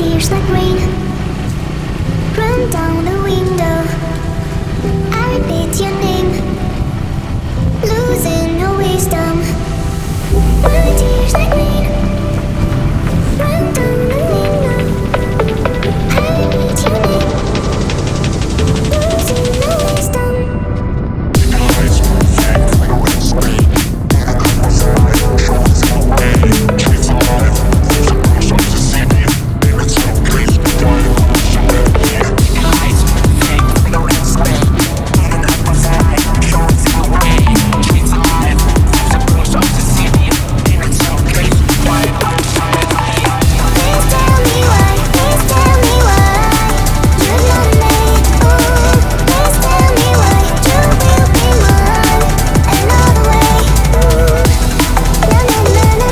tears like rain run down the window. I repeat your name, losing your wisdom. My tears like rain run down the window. I repeat your name, losing your wisdom. Eyes perfect, fluorescent screen. Shoulders away, kids alive. There's a brush up to see me. It's so crazy, dying on the shoulder. Eyes perfect, fluorescent screen. Shoulders away, kids alive. There's a brush up to see me. It's so crazy, dying on the shoulder. Please tell me why, please tell me why you love me. Ooh, please tell me why you will be mine another way. Ooh, na na na na.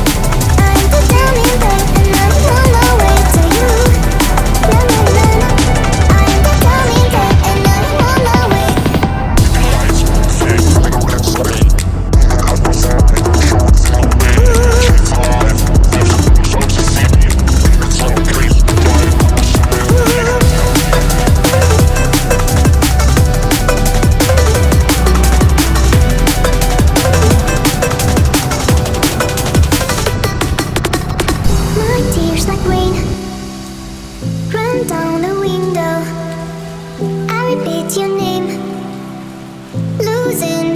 I'm the drowning bird and I'm on my way to you. Na na na na. I'm the drowning bird and I'm on my way. Eyes perfect, fluorescent screen. Shoulders away, kids alive. There's a brush up to see me. It's so crazy, dying on the shoulder. My tears like rain run down the window. I repeat your name, losing